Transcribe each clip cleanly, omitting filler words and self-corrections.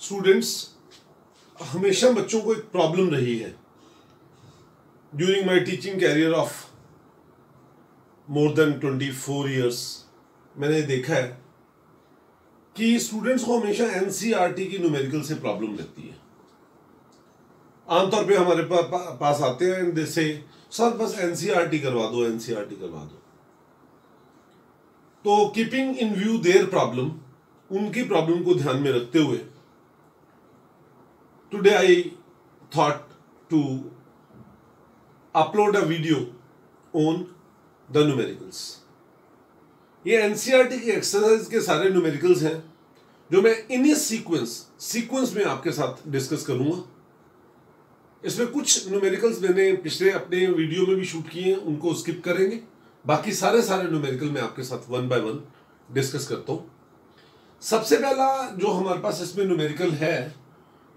Students, हमेशा बच्चों को एक प्रॉब्लम रही है during my teaching carrier of more than 24 years. मैंने देखा है कि स्टूडेंट्स को हमेशा एनसीईआरटी की न्यूमेरिकल से प्रॉब्लम रहती है। आमतौर पे हमारे पास आते हैं एंड से सर बस एनसीईआरटी करवा दो, एनसीईआरटी करवा दो। तो keeping in view their problem, उनकी प्रॉब्लम को ध्यान में रखते हुए today I thought to upload a video on the numericals. ये एनसीईआरटी की एक्सरसाइज के सारे न्यूमेरिकल्स हैं जो मैं इन्हीं सीक्वेंस में आपके साथ डिस्कस करूंगा। इसमें कुछ न्यूमेरिकल्स मैंने पिछले अपने वीडियो में भी शूट किए हैं, उनको स्किप करेंगे। बाकी सारे न्यूमेरिकल मैं आपके साथ वन बाय वन डिस्कस करता हूं। सबसे पहला जो हमारे पास इसमें न्यूमेरिकल है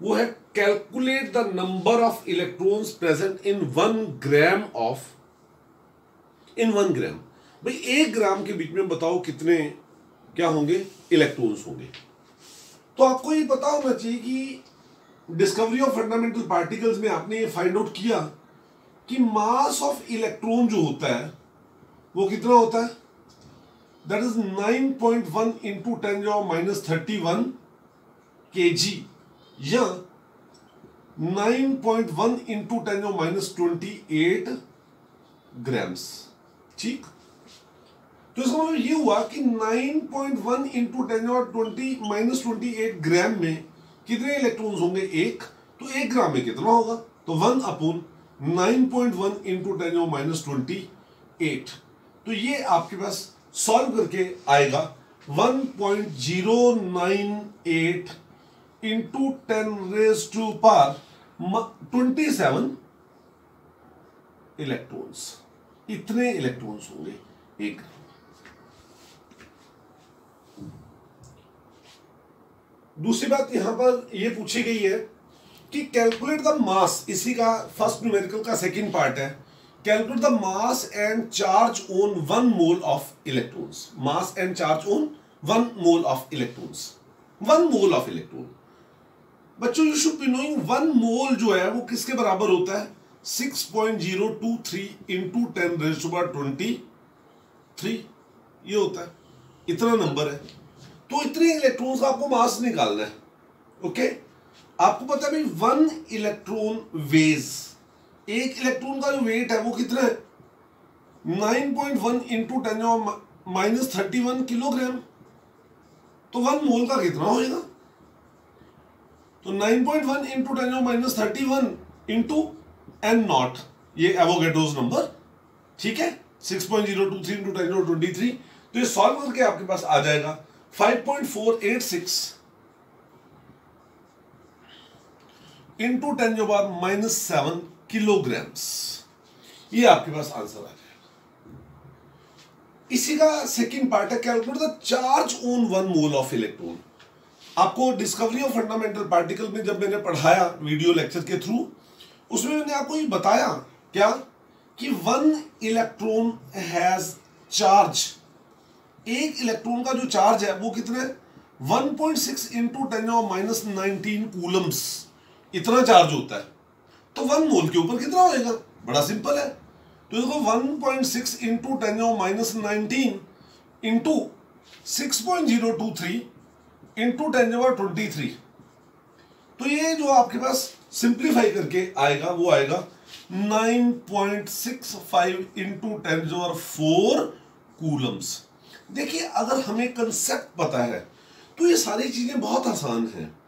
वो है calculate the number of electrons present in 1 ग्राम भाई 1 ग्राम के बीच में बताओ कितने क्या होंगे, इलेक्ट्रॉन्स होंगे। तो आपको ये पता होना चाहिए कि डिस्कवरी ऑफ फंडामेंटल पार्टिकल्स में आपने ये फाइंड आउट किया कि मास ऑफ इलेक्ट्रॉन जो होता है वो कितना होता है, दैट इज 9.1 इंटू 10⁻31 kg या 9.1 इंटू 10⁻28 ग्राम्स। ठीक, तो इसका मतलब ये हुआ कि 9.1 इंटू 10⁻28 ग्राम में कितने इलेक्ट्रॉन्स होंगे, 1। तो 1 ग्राम में कितना होगा, तो 1/9.1 इंटू 10⁻28। तो ये आपके पास सॉल्व करके आएगा 1.098 इंटू 10⁻27 इलेक्ट्रॉन्स। इतने इलेक्ट्रॉन्स होंगे 1 ग्राम। दूसरी बात यहां पर यह पूछी गई है कि कैलकुलेट द मास, इसी का फर्स्ट न्यूमेरिकल का सेकंड पार्ट है, calculate the mass and charge on 1 mole of electrons. Mass and charge on 1 mole of electrons. 1 mole of electron, बच्चों यू शुड बी नोइंग 1 मोल जो है वो किसके बराबर होता है, 6.023 इंटू 10⁻23 ये होता है, इतना नंबर है। तो इतने इलेक्ट्रॉन्स का आपको मास निकालना है। ओके, आपको पता है भाई 1 इलेक्ट्रॉन वेज, 1 इलेक्ट्रॉन का जो वेट है वो कितना है, 9.1 इंटू 10⁻31 किलोग्राम। तो 1 मोल का कितना होएगा, तो 9.1 इंटू 10⁻31 इंटू n0, ये एवोगैड्रोस नंबर। ठीक है, 6.023 इंटू 10⁻23। तो ये सॉल्व करके आपके पास आ जाएगा 5.486 इंटू 10⁻7 किलोग्राम्स। ये आपके पास आंसर आ जाएगा। इसी का सेकंड पार्ट है calculate the charge on 1 mole of electron. आपको डिस्कवरी ऑफ फंडामेंटल पार्टिकल में जब मैंने पढ़ाया वीडियो लेक्चर के थ्रू, उसमें मैंने आपको ये बताया क्या कि 1 इलेक्ट्रॉन हैज चार्ज, 1 इलेक्ट्रॉन का जो चार्ज है वो कितना है, 1.6 इंटू 10⁻19 कूलम्स, इतना चार्ज होता है। तो 1 मोल के ऊपर कितना होएगा, बड़ा सिंपल है। तो देखो 1.6 इंटू 10⁻19 इंटू 6.023 इंटू 10⁻23। तो ये जो आपके पास सिंप्लीफाई करके आएगा वो आएगा 9.65 इंटू 10⁻4 कूलम्स। देखिए, अगर हमें कंसेप्ट पता है तो ये सारी चीजें बहुत आसान हैं।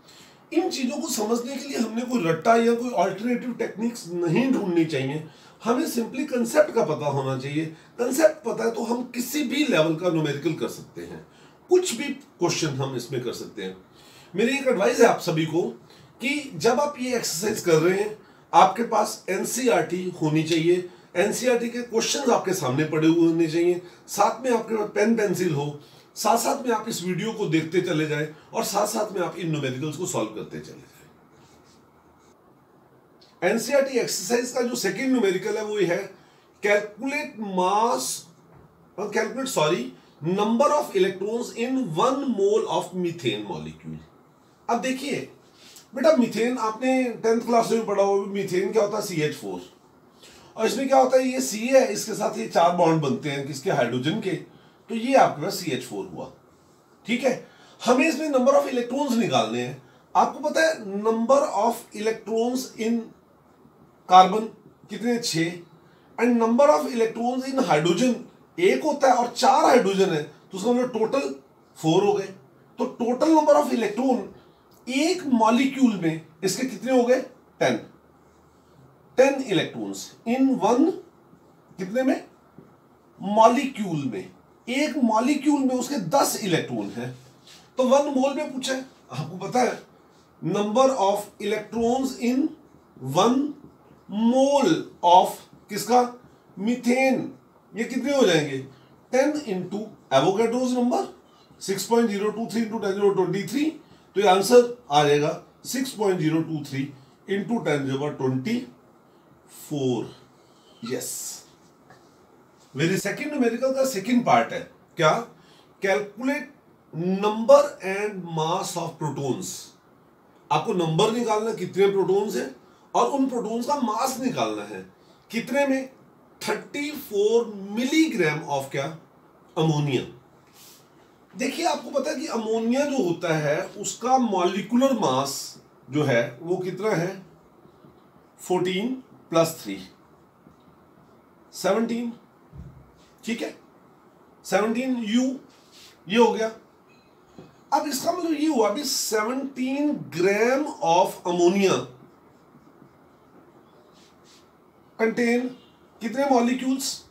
इन चीजों को समझने के लिए हमने कोई रट्टा या कोई ऑल्टरनेटिव टेक्निक्स नहीं ढूंढनी चाहिए, हमें सिंपली कंसेप्ट का पता होना चाहिए। कंसेप्ट पता है तो हम किसी भी लेवल का न्यूमेरिकल कर सकते हैं, कुछ भी क्वेश्चन हम इसमें कर सकते हैं। मेरी एक एडवाइस है आप सभी को कि जब आप ये एक्सरसाइज कर रहे हैं आपके पास एनसीईआरटी होनी चाहिए, एनसीईआरटी के क्वेश्चंस आपके सामने पड़े हुए होने चाहिए, साथ में आपके पास पेन पेंसिल हो, साथ साथ में आप इस वीडियो को देखते चले जाएं और साथ साथ में आप इन न्यूमेरिकल्स को सॉल्व करते चले जाएं। एनसीईआरटी एक्सरसाइज का जो सेकंड न्यूमेरिकल है वो ये है calculate number of electrons in 1 mole of methane molecule. अब देखिए, बेटा मीथेन आपने 10th क्लास में पढ़ा होगा, मीथेन क्या होता है CH4, और इसमें क्या होता है ये C है, इसके साथ ये 4 बॉन्ड बनते हैं किसके, हाइड्रोजन के, तो ये आपके पास CH4 हुआ। ठीक है, हमें इसमें नंबर ऑफ इलेक्ट्रॉन्स निकालने हैं। आपको पता है number of electrons in carbon कितने, 6, and number of electrons in hydrogen 1 होता है, और 4 हाइड्रोजन है तो उसका मतलब टोटल 4 हो गए। तो टोटल नंबर ऑफ इलेक्ट्रॉन एक मॉलिक्यूल में इसके कितने हो गए, 10 इलेक्ट्रॉन्स इन वन, कितने में, मॉलिक्यूल में, एक मॉलिक्यूल में उसके 10 इलेक्ट्रॉन हैं। तो 1 मोल में पूछा है, आपको पता है number of electrons in 1 mole of किसका, मीथेन, ये कितने हो जाएंगे, 10 इंटू एवोगैड्रोस नंबर 6.023 इंटू 10⁻23, तो ये आंसर आ जाएगा 6.023 इंटू 10⁻24। यस, मेरी सेकेंड न्यूमेरिकल का सेकेंड पार्ट है क्या, calculate number and mass of protons. आपको नंबर निकालना कितने प्रोटॉन्स हैं, और उन प्रोटॉन्स का मास निकालना है कितने में, 34 मिलीग्राम ऑफ क्या, अमोनिया। देखिए आपको पता है कि अमोनिया जो होता है उसका मॉलिक्यूलर मास जो है वो कितना है, 14 + 3 17, ठीक है, 17U ये हो गया। अब इसका मतलब ये हुआ अभी 17 ग्राम ऑफ अमोनिया कंटेन कितने मॉलिक्यूल्स,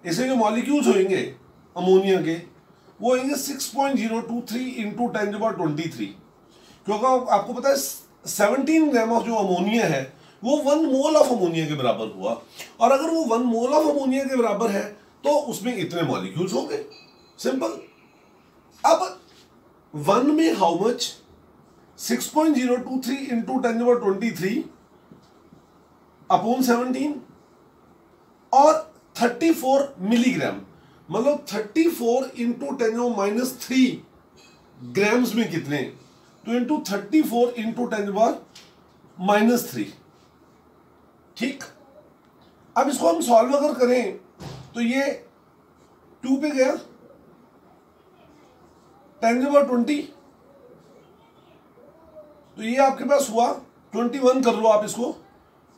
इसे जो मॉलिक्यूल्स होंगे अमोनिया के वो होंगे 6.023 इंटू 10⁻23, क्योंकि आपको पता है 17 ग्राम ऑफ जो अमोनिया है वो 1 मोल ऑफ अमोनिया के बराबर हुआ, और अगर वो 1 मोल ऑफ अमोनिया के बराबर है तो उसमें इतने मॉलिक्यूल्स होंगे, सिंपल। अब 1 में हाउ मच, 6.023 इंटू 10⁻23 अपॉन 17, और 34 मिलीग्राम, मतलब 34 इंटू 10⁻³ ग्राम्स में कितने, तो इंटू 34 इंटू 10⁻³ ठीक। अब इसको हम सॉल्व अगर करें तो ये 2 पे गया, 10⁻20, तो ये आपके पास हुआ 21, कर लो आप इसको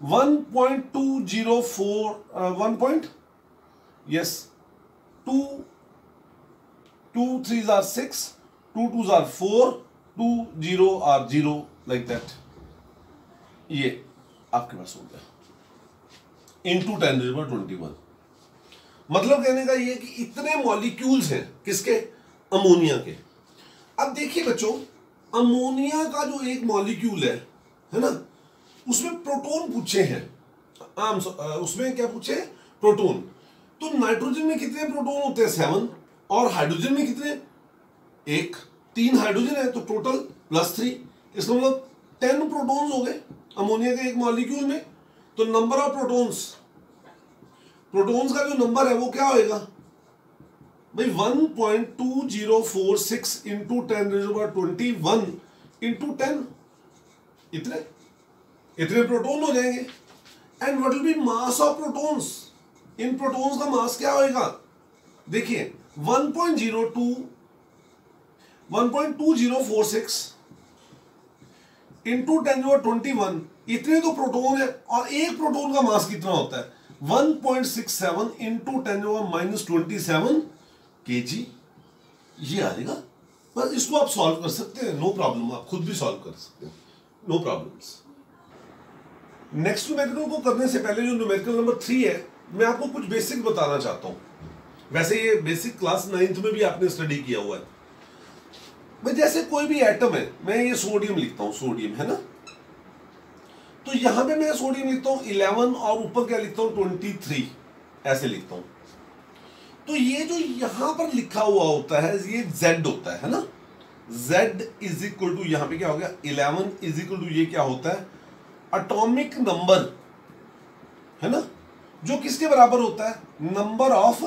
1.204 yes 2 3s are 6, 2 2s are 4, 2 0 are 0 like that, ये आपके पास हो गया इंटू 10⁻21। मतलब कहने का ये कि इतने मॉलिक्यूल्स हैं किसके, अमोनिया के। अब देखिए बच्चों, अमोनिया का जो एक मॉलिक्यूल है ना, उसमें प्रोटॉन पूछे हैं, उसमें क्या पूछे, प्रोटॉन। तो नाइट्रोजन में कितने प्रोटॉन होते हैं, 7, और हाइड्रोजन में कितने, 1, 3 हाइड्रोजन है तो टोटल +3, इसका मतलब 10 प्रोटॉन्स हो गए अमोनिया के एक मॉलिक्यूल में। तो नंबर ऑफ प्रोटॉन्स का जो नंबर है वो क्या होएगा भाई, 1.2046 इंटू 10⁻21 इंटू 10, इतने प्रोटॉन हो जाएंगे। And what will be mass of protons, in protons का मास क्या होएगा, देखिए 1.2046 इंटू 10⁻21, इतने तो प्रोटॉन है, और एक प्रोटॉन का मास कितना होता है, 1.67 इंटू 10⁻27 kg, ये आएगा। बस इसको आप सॉल्व कर सकते हैं, नो प्रॉब्लम, आप खुद भी सॉल्व कर सकते हैं, नो प्रॉब्लम्स। नेक्स्ट न्यूमेरिकल को करने से पहले जो न्यूमेरिकल नंबर 3 है, मैं आपको कुछ बेसिक बताना चाहता हूं। वैसे ये बेसिक क्लास 9th में भी आपने स्टडी किया हुआ है। भाई जैसे कोई भी एटम है, मैं ये सोडियम लिखता हूं, सोडियम है ना, तो यहां पे मैं सोडियम लिखता हूं 11 और ऊपर क्या लिखता हूं 23, ऐसे लिखता हूं। तो ये जो यहां पर लिखा हुआ होता है ये Z होता है ना, Z इज इक्वल टू, यहां पे क्या हो गया 11 इज इक्वल टू, ये क्या होता है एटॉमिक नंबर, है ना, जो किसके बराबर होता है, नंबर ऑफ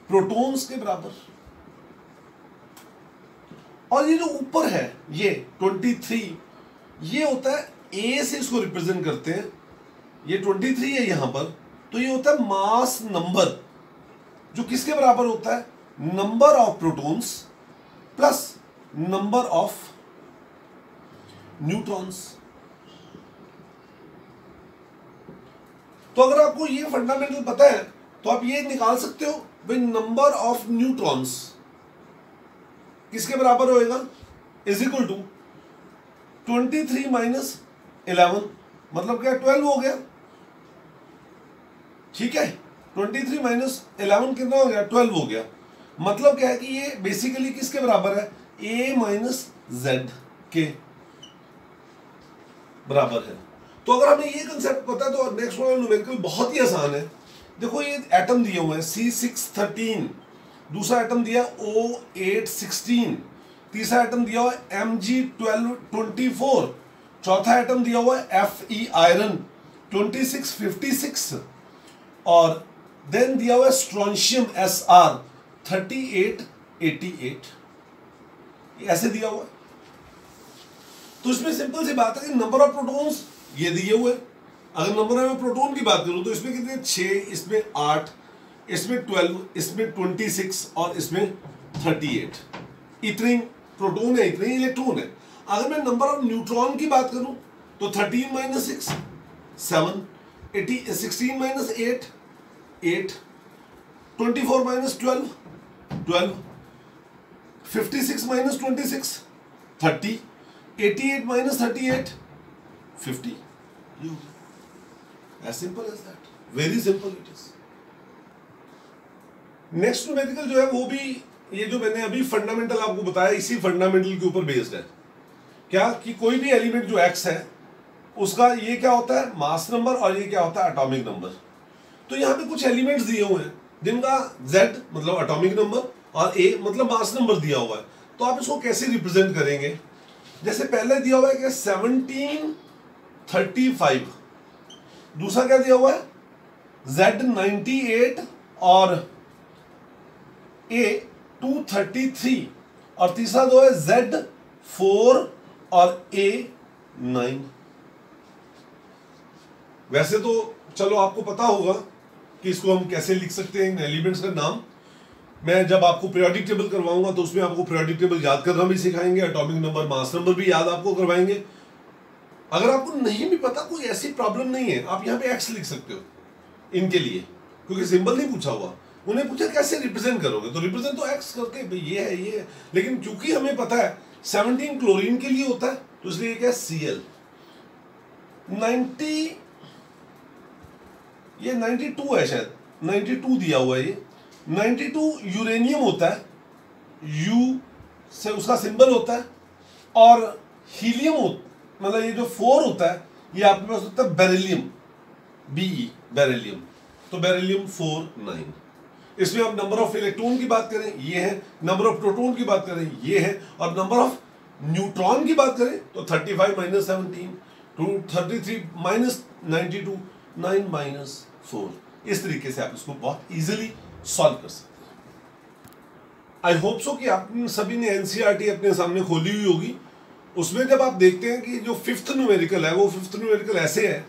प्रोटॉन्स के बराबर। और ये जो ऊपर है ये 23, ये होता है ए से इसको रिप्रेजेंट करते हैं, ये 23 है यहां पर, तो ये होता है मास नंबर, जो किसके बराबर होता है, number of protons plus number of neutrons. तो अगर आपको ये फंडामेंटल पता है तो आप ये निकाल सकते हो भाई नंबर ऑफ न्यूट्रॉन्स किसके बराबर होएगा, इज इक्वल टू 23 माइनस 11, मतलब क्या 12 हो गया, ठीक है। 23 माइनस 11 कितना हो गया, 12 हो गया। मतलब क्या है कि ये बेसिकली किसके बराबर है, a माइनस जेड के बराबर है। तो अगर हमें ये कंसेप्ट पता है तो नेक्स्ट वाला न्यूमेरिकल बहुत ही आसान है। देखो ये एटम दिए हुए हैं C613, दूसरा एटम दिया O816, तीसरा एटम दिया हुआ है Mg1224, चौथा एटम दिया हुआ है Fe आयरन 2656, और देन दिया हुआ है स्ट्रोंशियम Sr 3888, ऐसे दिया हुआ है। तो इसमें सिंपल सी बात है कि नंबर ऑफ प्रोटॉन्स ये दिए हुए, अगर नंबर ऑफ प्रोटॉन की बात करूं तो इसमें कितने 6, इसमें 8, इसमें 12, इसमें 26 और इसमें 38, इतने प्रोटॉन है, इतने इलेक्ट्रॉन है। अगर मैं नंबर ऑफ न्यूट्रॉन की बात करूं तो 13 minus 6 7, 16 minus 8 8, 24 minus 12 12, 56 minus 26 30, 88 minus 38 50। As simple as that, very simple it is. Next numerical जो है वो भी ये जो मैंने अभी फंडामेंटल आपको बताया इसी फंडामेंटल के ऊपर बेस्ड है। क्या कि कोई भी एलिमेंट जो x है उसका ये क्या होता है, मास नंबर, और ये क्या होता है, एटॉमिक नंबर। तो यहाँ पे कुछ एलिमेंट्स दिए हुए हैं जिनका z मतलब एटॉमिक नंबर और a मतलब मास नंबर दिया हुआ है। तो आप इसको कैसे रिप्रेजेंट करेंगे, जैसे पहले दिया हुआ है कि 1735, दूसरा क्या दिया हुआ है Z98 और A 233, और तीसरा दो है Z4 और A 9। वैसे तो चलो आपको पता होगा कि इसको हम कैसे लिख सकते हैं इन एलिमेंट्स का नाम। मैं जब आपको पीरियोडिक टेबल करवाऊंगा तो उसमें आपको पीरियोडिक टेबल याद करना भी सिखाएंगे, एटॉमिक नंबर मास नंबर भी याद आपको करवाएंगे। अगर आपको नहीं भी पता, कोई ऐसी प्रॉब्लम नहीं है, आप यहाँ पे एक्स लिख सकते हो इनके लिए, क्योंकि सिंबल नहीं पूछा हुआ। उन्हें पूछा कैसे रिप्रेजेंट करोगे, तो रिप्रेजेंट तो एक्स करके ये है ये है, लेकिन क्योंकि हमें पता है 17 क्लोरीन के लिए होता है तो इसलिए क्या Cl। 90 ये 92 है शायद, 92 दिया हुआ है, ये 92 यूरेनियम होता है, U से उसका सिंबल होता है, और हीलियम मतलब ये जो 4 होता है ये आपके पास होता है बेरिलियम, Be बेरिलियम, तो बेरिलियम 4 9। इसमें आप नंबर ऑफ इलेक्ट्रॉन की बात करें ये है, नंबर ऑफ प्रोटॉन की बात करें ये है, और नंबर ऑफ न्यूट्रॉन की बात करें तो 35 माइनस 17 233 माइनस 92 9 माइनस 4। इस तरीके से आप इसको बहुत इजीली सॉल्व कर सकते हैं। आई होप सो कि आप सभी ने एनसीईआरटी अपने सामने खोली हुई होगी। उसमें जब आप देखते हैं कि जो फिफ्थ न्यूमेरिकल है वो फिफ्थ न्यूमेरिकल ऐसे है,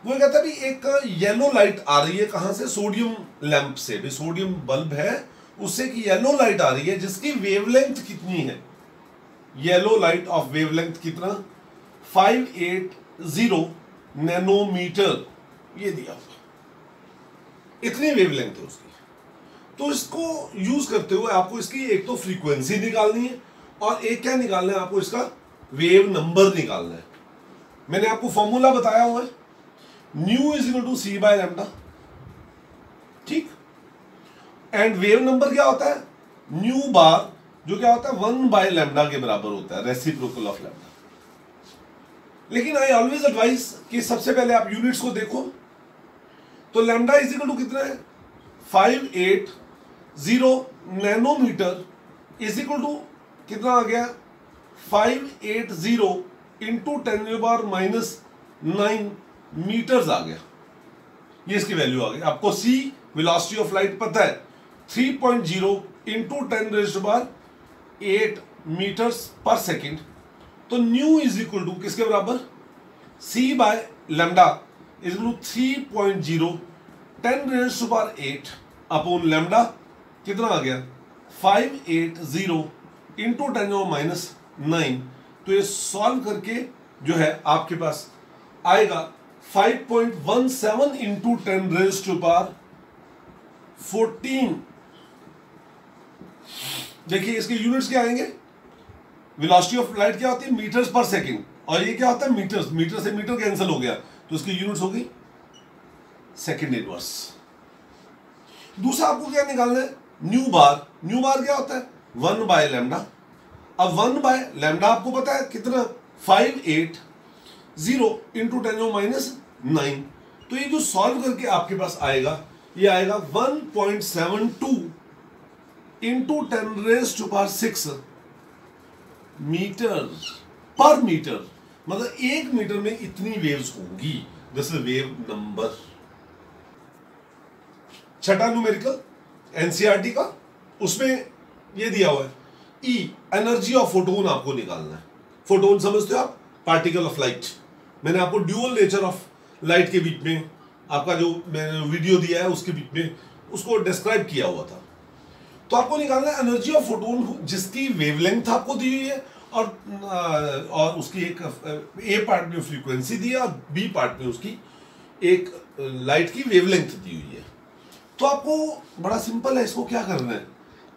वो कहता है भी एक येलो लाइट आ रही है कहां से, सोडियम लैंप से, भी सोडियम बल्ब है उससे कि येलो लाइट आ रही है जिसकी वेवलेंथ कितनी है, येलो लाइट ऑफ वेवलेंथ कितना 580 नैनोमीटर, ये दिया हुआ, इतनी वेवलेंथ है उसकी। तो इसको यूज करते हुए आपको इसकी एक तो फ्रीक्वेंसी निकालनी है और एक क्या निकालना है, आपको इसका वेव नंबर निकालना है। मैंने आपको फॉर्मूला बताया हुआ है, nu is equal to C by lambda, ठीक। एंड वेव नंबर क्या होता है, न्यू बार, जो क्या होता है 1 बाय लैम्डा के बराबर होता है, रेसिप्रोकल ऑफ लैम्डा। लेकिन आई ऑलवेज एडवाइस कि सबसे पहले आप यूनिट्स को देखो। तो लैम्डा इज इक्वल टू कितना है 580 नैनोमीटर इज इक्वल टू कितना आ गया 580 इंटू 10⁻⁹ मीटर्स आ गया, ये इसकी वैल्यू आ गई। आपको सी वेलोसिटी ऑफ लाइट पता है 3.0 इंटू 10⁸ मीटर्स पर सेकेंड, तो न्यू इज इक्वल टू किसके बराबर, c bye lambda is equal to 3.0 10⁸ upon lambda कितना आ गया 580 इंटू 10⁻⁹। तो ये सॉल्व करके जो है आपके पास आएगा 5.17 इंटू 10⁻14। देखिए इसके यूनिट्स क्या आएंगे, वेलोसिटी ऑफ लाइट क्या होती है मीटर्स पर सेकंड, और ये क्या होता है मीटर्स, मीटर से मीटर कैंसिल हो गया तो इसकी यूनिट्स हो गई सेकंड इनवर्स। दूसरा आपको क्या निकालना है न्यू बार, न्यू बार क्या होता है 1 बाय लैम्डा। अब 1 बाय लैम्डा आपको पता है कितना 580 इंटू 10⁻⁹। तो ये जो सॉल्व करके आपके पास आएगा ये आएगा 1.72 इंटू 10⁻⁶ मीटर पर मीटर, मतलब 1 मीटर में इतनी वेव्स होंगी, दिस इज वेव नंबर। छठा न्यूमेरिकल एनसीईआरटी का, उसमें ये दिया हुआ है ई एनर्जी ऑफ फोटोन आपको निकालना है। फोटोन समझते हो आप, पार्टिकल ऑफ लाइट। मैंने आपको ड्यूअल नेचर ऑफ लाइट के बीच में आपका जो मैंने वीडियो दिया है उसके बीच में उसको डिस्क्राइब किया हुआ था। तो आपको निकालना है एनर्जी ऑफ फोटोन जिसकी वेवलेंथ आपको दी हुई है और उसकी एक ए पार्ट में फ्रीक्वेंसी दी है और बी पार्ट में उसकी एक लाइट की वेवलेंथ दी हुई है। तो आपको बड़ा सिंपल है, इसको क्या करना है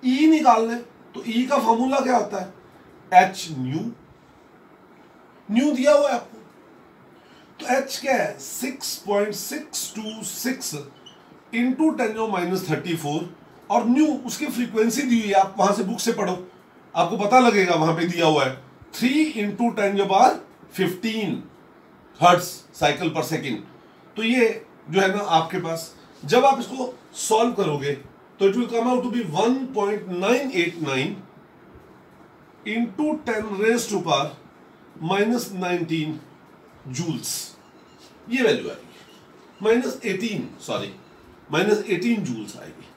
ई निकालना है। तो ई का फॉर्मूला क्या होता है एच न्यू, न्यू दिया हुआ है आपको, तो एच क्या है 6.626 इंटू 10⁻34 और न्यू उसकी फ्रीक्वेंसी दी हुई है, आप वहां से बुक से पढ़ो आपको पता लगेगा, वहां पे दिया हुआ है 3 इंटू 10⁻15 हर्ट्ज साइकिल पर सेकेंड। तो ये जो है ना आपके पास जब आप इसको सॉल्व करोगे तो it will come out to be 1.989 into 10⁻⁻19 joules, ये वैल्यू आएगी -18 जूल्स आएगी।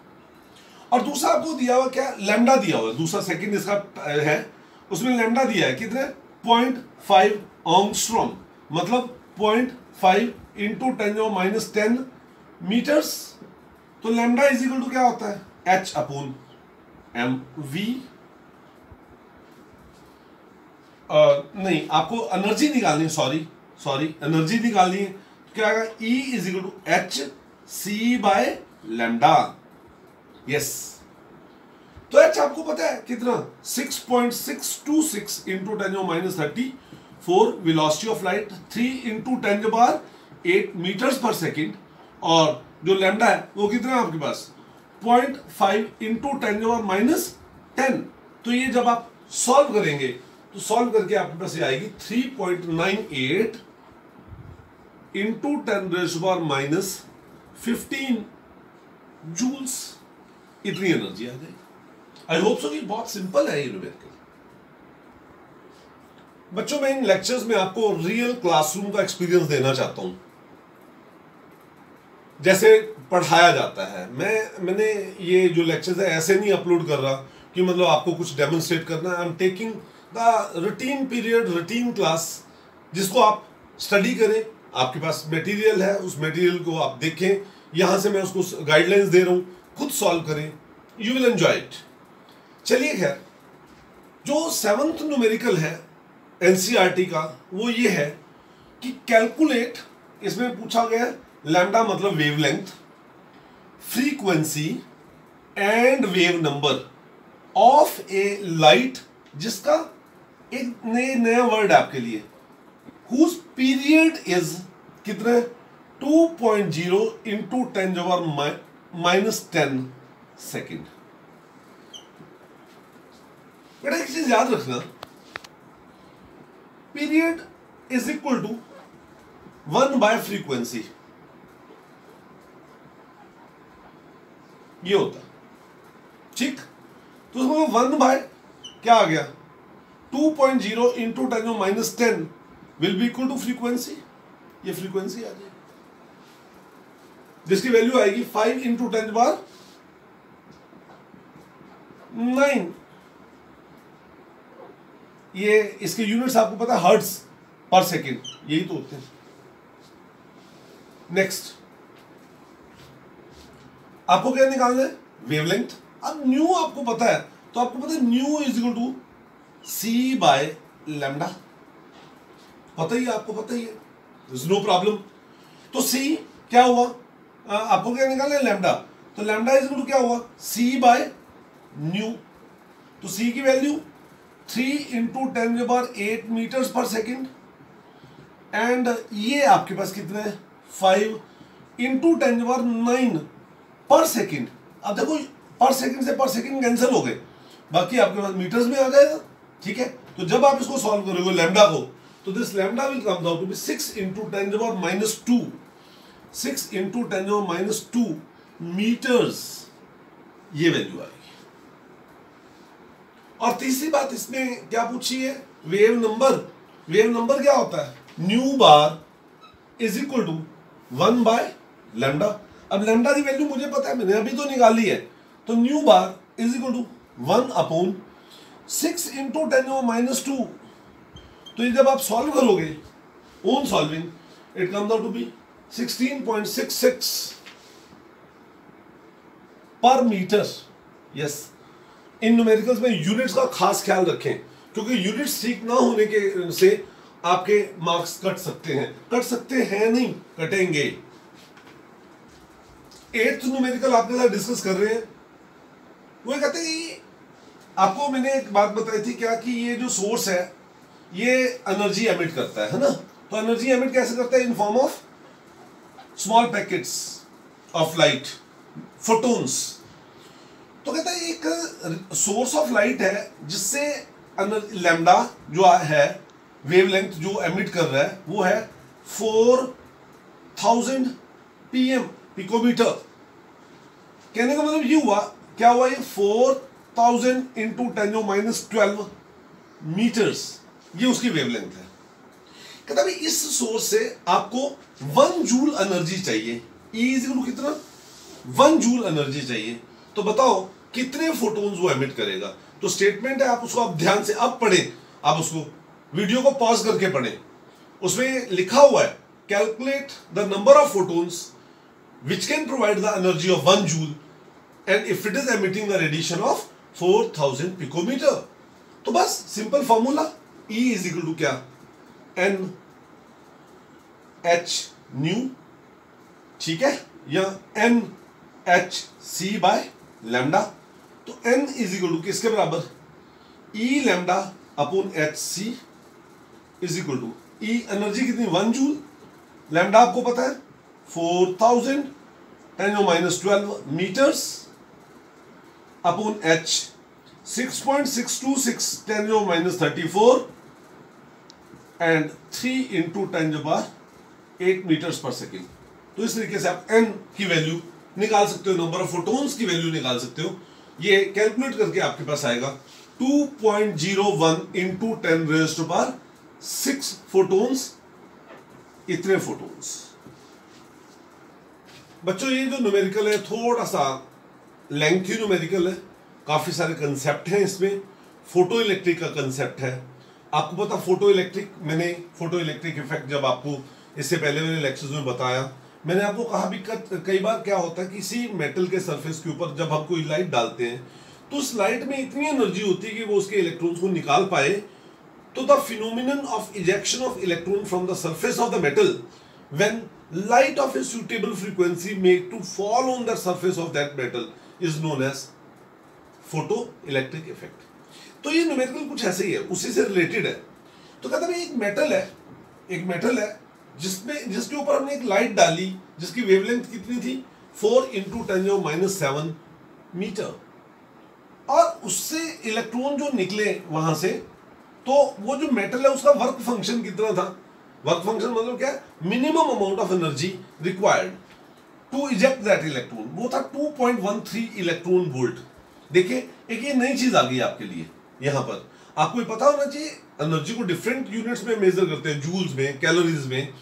और दूसरा आपको दिया हुआ क्या लैम्डा दिया हुआ है, दूसरा सेकंड इसका है, उसमें लैम्डा दिया है कितने 0.5 एंगस्ट्रॉम, मतलब 0.5 इंटू 10⁻10 मीटर्स। तो लैम्डा इज इक्वल टू क्या होता है एच अपॉन एम वी। नहीं आपको एनर्जी निकालनी है, सॉरी एनर्जी निकालनी है, तो क्या आएगा E is equal to H C by lambda. Yes, तो एच आपको पता है कितना 6.626 into 10⁻34 velocity of light 3 into 10⁸8 metres per second, और जो लैम्डा है वो कितना है आपके पास 0.5 इंटू 10⁻10। तो ये जब आप सॉल्व करेंगे तो सॉल्व करके आपके पास ये आएगी 3.98 इंटू 10⁻15 जूल्स, इतनी एनर्जी आ जाएगी। आई होप सो कि बहुत सिंपल है ये न्यूमेरिकल। बच्चों मैं इन लेक्चर्स में आपको रियल क्लासरूम का एक्सपीरियंस देना चाहता हूं, जैसे पढ़ाया जाता है। मैंने ये जो लेक्चर्स है ऐसे नहीं अपलोड कर रहा कि मतलब आपको कुछ डेमोन्स्ट्रेट करना है। I am taking the routine period, routine class, जिसको आप स्टडी करें, आपके पास मटेरियल है, उस मटेरियल को आप देखें, यहां से मैं उसको गाइडलाइंस दे रहा हूं, खुद सॉल्व करें, यू विल एंजॉय इट। चलिए खैर, जो 7th न्यूमेरिकल है एनसीईआरटी का वो ये है कि कैलकुलेट, इसमें पूछा गया लैम्डा मतलब wavelength, frequency and wave number of A light, जिसका एक नया वर्ड है आपके लिए, हुज पीरियड इज कितने 2.0 इंटू 10⁻⁻10 सेकेंड। बेटा एक चीज याद रखना, period is equal to 1 by frequency, ये होता है, ठीक। तो उसमें 1 बाय क्या आ गया 2.0 into 10⁻10 will be equal to frequency, ये फ्रीक्वेंसी आ जाएगी जिसकी वैल्यू आएगी 5 इंटू 10⁻9। ये इसके यूनिट्स आपको पता है हर्ट्ज पर सेकेंड, यही तो होते हैं। नेक्स्ट आपको क्या निकालना है, वेवलेंथ। अब न्यू आपको पता है, तो आपको पता है nu is equal to C by lambda, पता ही है, आपको पता ही है, नो प्रॉब्लम। तो सी क्या हुआ, आपको क्या निकालना है, लैम्डा। तो लैम्डा इज इक्वल टू क्या हुआ, सी बाय न्यू। तो सी की value 3 into 10⁸ metres per second, and ये आपके पास कितने हैं, 5 इंटू 10⁹ पर सेकेंड। अब देखो पर सेकेंड से पर सेकेंड कैंसिल हो गए, बाकी आपके पास मीटर्स में आ जाएगा, ठीक है। तो जब आप इसको सॉल्व करोगे लैम्डा को, तो this lambda will come out to be 6 into 10⁻², 6 into 10⁻² metres, ये वैल्यू आएगी। और तीसरी बात इसमें क्या पूछी है, वेव नंबर। वेव नंबर क्या होता है, nu bar is equal to 1 by lambda. अब लैम्डा की वैल्यू मुझे पता है, मैंने अभी तो निकाली है। तो nu bar is equal to 1/6 into 10⁻²। तो ये जब आप सॉल्व करोगे on solving, it comes out to be 16.66 per metre. Yes, इन न्यूमेरिकल्स में यूनिट्स का खास ख्याल रखें, क्योंकि यूनिट्स ठीक ना होने के से आपके मार्क्स कट सकते हैं नहीं, कटेंगे। 8th न्यूमेरिकल आपके साथ डिस्कस कर रहे हैं। वो कहते हैं कि आपको मैंने एक बात बताई थी क्या, कि ये जो सोर्स है ये एनर्जी एमिट करता है ना। तो एनर्जी एमिट कैसे करता है, in form of small packets of light, photons. तो कहता है एक सोर्स ऑफ लाइट है जिससे लैम्डा जो है वेवलेंथ जो एमिट कर रहा है वो है 4000 pm पिकोमीटर। कहने का मतलब ये हुआ, क्या हुआ, ये 4000 इंटू 10⁻12 मीटर्स, ये उसकी वेवलेंथ है। कहता भाई इस सोर्स से आपको 1 जूल एनर्जी चाहिए, E इज इक्वल टू कितना, 1 जूल एनर्जी चाहिए। तो बताओ कितने फोटोन्स वो एमिट करेगा। तो स्टेटमेंट है, आप उसको आप ध्यान से अब पढ़ें, आप उसको वीडियो को पॉज करके पढ़ें। उसमें लिखा हुआ है, calculate the number of photons which can provide the energy of 1 joule and if it is emitting the radiation of 4000 picometer। तो बस simple formula, E is equal to क्या, N H न्यू, ठीक है, या N H C bye lambda. तो N is equal to किसके बराबर, E lambda upon H C is equal to E energy कितनी, 1 जूल, लैम्डा आपको पता है 4000 10⁻12 metres upon H 6.626 10⁻34 and 3 into 10⁸ metres per second. तो इस तरीके से आप N की वैल्यू निकाल सकते हो, नंबर ऑफ फोटोन्स की वैल्यू निकाल सकते हो। ये कैलकुलेट करके आपके पास आएगा 2.01 इंटू 10⁻6 फोटोन्स, इतने फोटोन्स। बच्चों ये जो न्यूमेरिकल है थोड़ा सा लेंथी न्यूमेरिकल है, काफी सारे कंसेप्ट हैं इसमें। फोटो इलेक्ट्रिक का कंसेप्ट है, आपको पता फोटो इलेक्ट्रिक, मैंने फोटो इलेक्ट्रिक इफेक्ट जब आपको इससे पहले मैंने लेक्चर्स में बताया, मैंने आपको कहा भी कई बार क्या होता है, किसी मेटल के सरफेस के ऊपर जब हम कोई लाइट डालते हैं तो उस लाइट में इतनी एनर्जी होती है कि वो उसके इलेक्ट्रॉन्स को निकाल पाए। तो the phenomenon of ejection of electron from the surface of the metal when light of a suitable frequency made to fall on the surface of that metal is known as photoelectric effect। तो ये numerical कुछ ऐसे ही है, उसी से related है। तो कहता है एक मेटल है जिसके ऊपर हमने एक लाइट डाली जिसकी वेवलेंथ कितनी थी, 4 इंटू 10⁻7 मीटर, और उससे इलेक्ट्रॉन जो निकले वहां से, तो वो जो मेटल है उसका वर्क फंक्शन कितना था, वर्क फंक्शन मतलब क्या, minimum amount of energy required to eject that electron, वो था 2.13 इलेक्ट्रॉन वोल्ट। देखिए एक ये नई चीज आ गई आपके लिए, यहां पर आपको ये पता होना चाहिए एनर्जी को डिफरेंट यूनिट्स में मेजर करते हैं, जूल्स में, कैलोरीज में।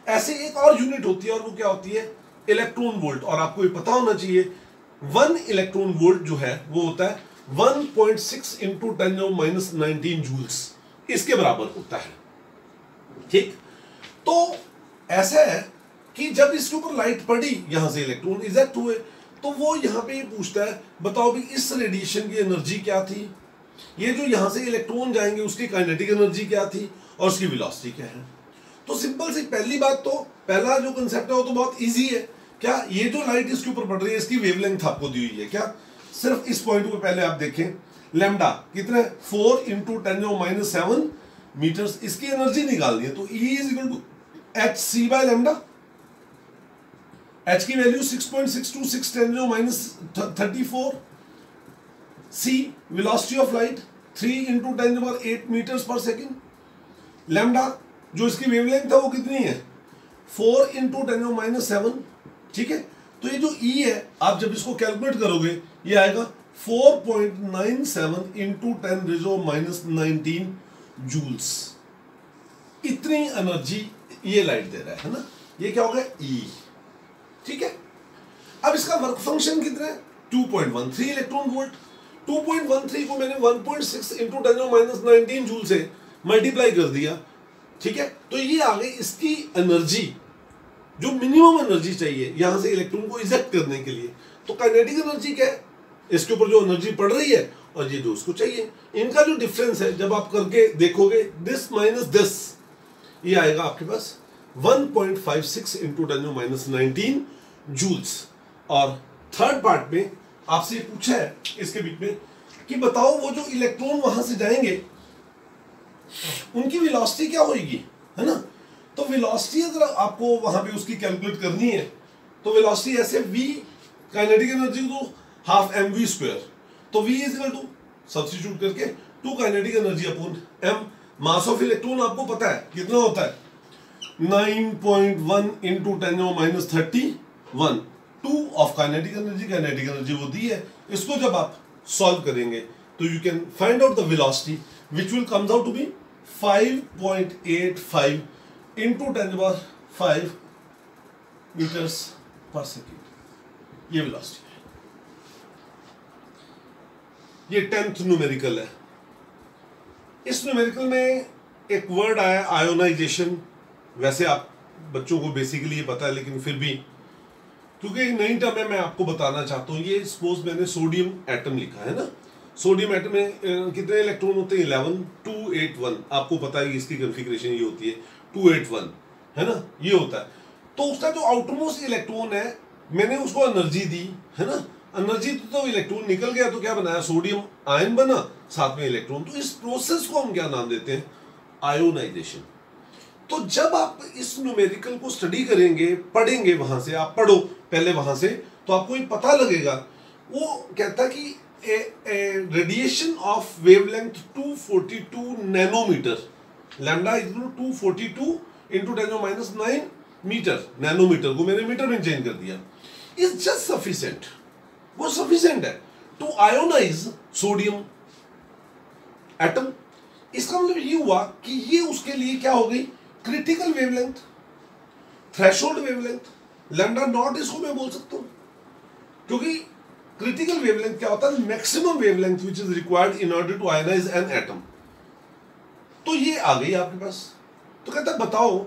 ऐसे एक और यूनिट होती है और वो क्या होती है, इलेक्ट्रॉन वोल्ट। और आपको ये पता होना चाहिए 1 इलेक्ट्रॉन वोल्ट जो है वो होता है 1.6 इंटू 10⁻19 जूल्स। इसके बराबर होता है। ठीक, तो ऐसा है कि जब इसके ऊपर लाइट पड़ी, यहां से इलेक्ट्रॉन इजेक्ट हुए, तो वो यहां पे ये पूछता है बताओ भी इस रेडिएशन की एनर्जी क्या थी, ये जो यहां से इलेक्ट्रॉन जाएंगे उसकी काइनेटिक एनर्जी क्या थी और उसकी वेलोसिटी क्या है। तो सिंपल सी पहली बात, तो पहला जो कंसेप्ट है वो तो बहुत इजी है। क्या ये जो लाइट इसके ऊपर पड़ रही है इसकी वेवलेंथ आपको दी हुई है, क्या सिर्फ इस पॉइंट को पहले आप देखें, लैम्डा कितना है 4 × 10⁻⁷ मीटर्स, इसकी एनर्जी निकालनी है। तो E = hc/λ, h की value 6.626 10⁻34, c velocity of light 3 × 10⁸ metres per second, lambda जो इसकी वेवलेंथ है वो कितनी है 4 × 10⁻⁷। ठीक है, तो ये जो E है आप जब इसको कैलकुलेट करोगे ये आएगा 4.97 × 10⁻⁹ जूल्स। इतनी एनर्जी ये लाइट दे रहा है ना, ये क्या हो गया E। ठीक है, अब इसका वर्क फंक्शन कितना है 2.13 इलेक्ट्रॉन वोल्ट। 2.13 को मैंने 1.6 × 10⁻⁹ जूल से मल्टीप्लाई कर दिया। ठीक है, तो ये आ गई इसकी एनर्जी, जो मिनिमम एनर्जी चाहिए यहां से इलेक्ट्रॉन को इजेक्ट करने के लिए। तो काइनेटिक एनर्जी क्या है, इसके ऊपर जो एनर्जी पड़ रही है और ये जो उसको चाहिए, इनका जो डिफरेंस है जब आप करके देखोगे दिस माइनस दिस, ये आएगा आपके पास 1.56 × 10⁻⁹ जूल्स। और थर्ड पार्ट में आपसे पूछा है इसके बीच में कि बताओ वो जो इलेक्ट्रॉन वहां से जाएंगे उनकी वेलोसिटी क्या होगी, है ना। तो वेलोसिटी अगर आपको वहां पे उसकी कैलकुलेट करनी है तो वेलोसिटी ऐसे v काइनेटिक एनर्जी तो हाफ mv², तो v = सब्स्टिट्यूट करके 2 kinetic energy upon m, mass of electron आपको पता है कितना होता है 9.1 × 10⁻31, 2 ऑफ काइनेटिक एनर्जी वो दी है। इसको जब आप सॉल्व करेंगे तो you can find out the velocity which will comes out to be 5.85 × 10⁵ metres per second, ये वेलोसिटी है। ये 10th न्यूमेरिकल है। इस न्यूमेरिकल में एक वर्ड आया आयोनाइजेशन, वैसे आप बच्चों को बेसिकली ये पता है लेकिन फिर भी क्योंकि एक नई टर्म है मैं आपको बताना चाहता हूँ। ये सपोज मैंने सोडियम एटम लिखा है ना, सोडियम एटम में कितने इलेक्ट्रॉन होते हैं 11, 281, आपको पता है इसकी कॉन्फ़िगरेशन ये होती है 281, है ना, ये होता है। तो उसका जो आउटरमोस्ट इलेक्ट्रॉन है मैंने उसको एनर्जी दी, है ना, एनर्जी तो इलेक्ट्रॉन निकल गया तो क्या बनाया सोडियम आयन बना, साथ में इलेक्ट्रॉन। तो इस प्रोसेस को हम क्या नाम देते हैं आयोनाइजेशन। तो जब आप इस न्यूमेरिकल को स्टडी करेंगे, पढ़ेंगे, वहां से आप पढ़ो पहले वहां से, तो आपको ये पता लगेगा। वो कहता है कि radiation of wavelength 242 nanometre, lambda = 242 × 10⁻⁹ metre, nanometre को मैंने मीटर में चेंज कर दिया, इज जस्ट सफिशिएंट, वो सफिशिएंट है टू आयोनाइज सोडियम एटम। इसका मतलब ये हुआ कि ये उसके लिए क्या हो गई critical wavelength, threshold wavelength, lambda naught इसको मैं बोल सकता हूं, क्योंकि क्रिटिकल वेवलेंथ क्या होता है maximum wavelength which is required in order to ionise an atom. तो ये आ गई आपके पास। तो कहता है बताओ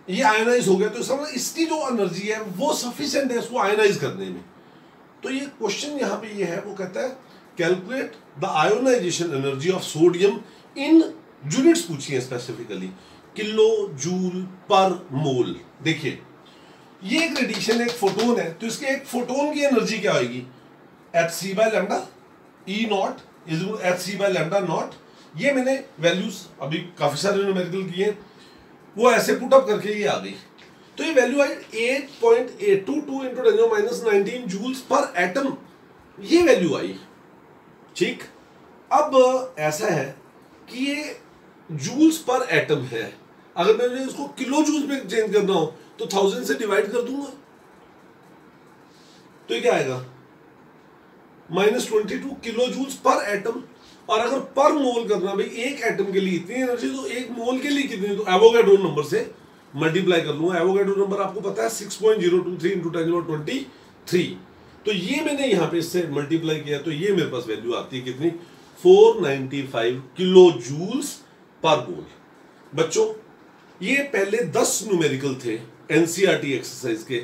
ये आयोनाइज हो गया तो समझ इसकी जो एनर्जी है वो सफिशिएंट है इसको आयोनाइज करने में। तो ये क्वेश्चन यहां पे ये है, वो कहता है calculate the ionisation energy of sodium in units पूछी है स्पेसिफिकली, किलो जूल पर मोल। देखिए ये एक रेडिएशन एक फोटोन है, तो इसके एक फोटोन की एनर्जी क्या आएगी hc/λ, E0 = hc/λ0। ये मैंने वैल्यूज अभी काफी सारे न्यूमेरिकल किए, वो ऐसे पुट अप करके ये आ गई। तो ये वैल्यू आई 8.822 × 10⁻⁹ जूल्स पर एटम, ये वैल्यू आई। ठीक, अब ऐसा है कि ये जूल्स पर एटम है, अगर मैंने इसको किलो जूल्स में चेंज करना हो तो 1000 से डिवाइड कर दूंगा, तो ये क्या आएगा -22 किलो जूल्स पर एटम। और अगर पर मोल करना भाई एक एटम के लिए इतनी एनर्जी, तो एक मोल के लिए कितनी, तो एवोगाड्रो नंबर से मल्टीप्लाई कर लूंगा। एवोगाड्रो नंबर आपको पता है 6.023 × 10⁻23। तो ये मैंने यहां पे इससे मल्टीप्लाई किया तो ये मेरे पास वैल्यू आती है कितनी 495 किलो जूल्स पर मोल। बच्चों ये पहले 10 न्यूमेरिकल थे एनसीईआरटी एक्सरसाइज के।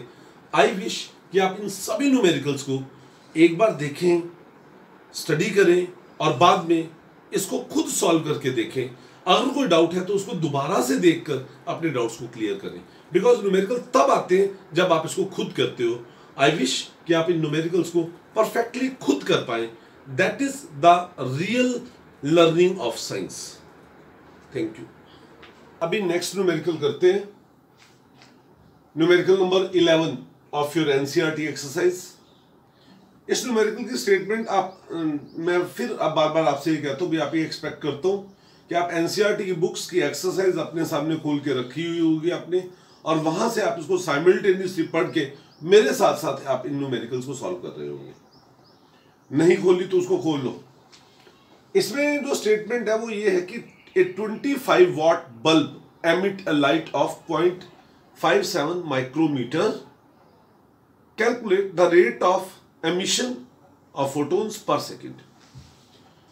आई विश कि आप इन सभी न्यूमेरिकल्स को एक बार देखें, स्टडी करें और बाद में इसको खुद सॉल्व करके देखें। अगर कोई डाउट है तो उसको दोबारा से देखकर अपने डाउट्स को क्लियर करें, बिकॉज न्यूमेरिकल तब आते हैं जब आप इसको खुद करते हो। आई विश कि आप इन न्यूमेरिकल्स को परफेक्टली खुद कर पाए। That is the real learning of science. Thank you. अभी नेक्स्ट न्यूमेरिकल करते हैं, numerical number 11 of your NCERT exercise. इस न्यूमेरिकल की स्टेटमेंट मैं फिर अब बार बार आपसे ये कहता हूँ भी आप ये एक्सपेक्ट करता हूँ कि आप एनसीईआरटी की बुक्स की एक्सरसाइज अपने सामने खोल के रखी हुई होगी आपने, और वहां से आप इसको साइमल्टेनियसली पढ़ के मेरे साथ साथ आप इन न्यूमेरिकल्स को सॉल्व कर रहे होंगे। नहीं खोली तो उसको खोल लो। इसमें जो स्टेटमेंट है वो ये है कि a 25 watt bulb emit a light of 0.57 micrometer. Calculate the rate of emission of photons per second.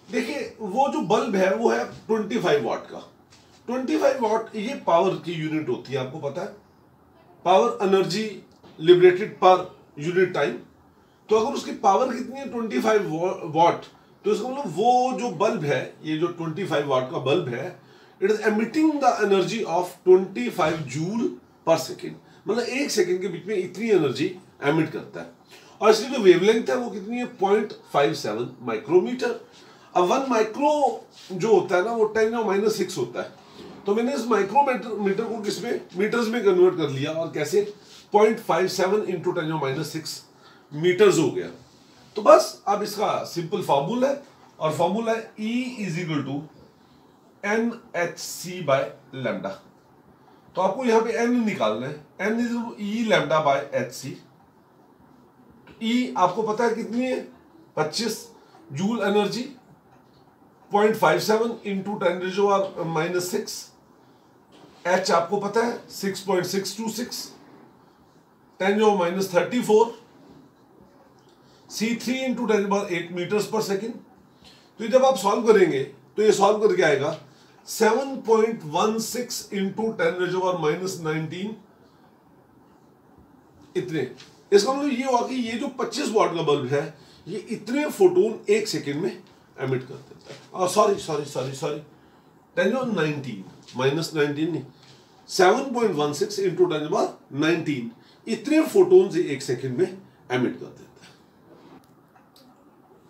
देखिए वो जो बल्ब है वो है 25 वाट का। 25 वाट ये पावर की यूनिट होती है, आपको पता है, power energy liberated per unit time. तो अगर उसकी पावर कितनी है 25 वाट, तो इसका मतलब वो जो बल्ब है, ये जो 25 वाट का बल्ब है, it is emitting the energy of 25 joule पर सेकेंड। मतलब एक सेकेंड के बीच में इतनी एनर्जी एमिट करता है। और इसकी जो वेवलेंथ है वो कितनी है 0.57 माइक्रोमीटर। अब 1 माइक्रो जो होता है ना वो 10⁻⁶ होता है। तो मैंने इस माइक्रोमीटर को किसमें, मीटर्स में कन्वर्ट कर लिया, और कैसे 0.57 इंटू 10⁻⁶ मीटर्स हो गया। तो बस अब इसका सिंपल फॉर्मूला है, और फॉर्मूला है E is equal to NHC by lambda. तो आपको यहां पे N निकालना है, N is E lambda by HC। E आपको पता है कितनी है 25 जूल एनर्जी, 0.57 इंटू 10⁻⁶। H आपको पता है 6.626, 10⁻34, C3 into 10⁸ metres per second. तो जब आप सॉल्व करेंगे तो ये सॉल्व करके आएगा 7.16 इंटू 10⁻⁻19 इतने। इसका मतलब ये हुआ कि ये जो 25 वाट का बल्ब है ये इतने फोटोन एक सेकेंड में एमिट कर देता है। सॉरी 10⁻19 -19 नहीं, 7.16 इंटू 10⁻19 इतने फोटोन से एक सेकेंड में एमिट कर देता है।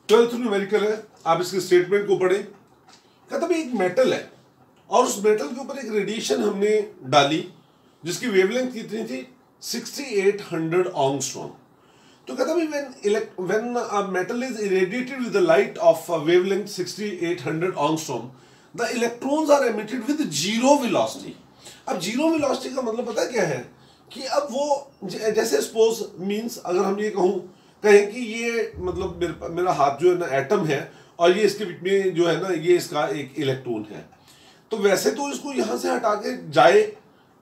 12th न्यूमेरिकल है, आप इसके स्टेटमेंट को पढ़ें। कहता भाई एक मेटल है और उस मेटल के ऊपर एक रेडिएशन हमने डाली जिसकी वेवलेंथ कितनी थी 6800 एंगस्ट्रॉम। तो कहता भाई when a metal is irradiated with the light of a wavelength 6800 angstrom, the electrons are emitted with zero velocity। अब जीरो वेलोसिटी का मतलब पता है क्या है कि अब वो जैसे सपोज मींस अगर हम ये कहें कि ये मतलब मेरा हाथ जो है ना एटम है और ये इसके बीच में जो है ना ये इसका एक इलेक्ट्रॉन है, तो वैसे तो इसको यहां से हटा के जाए,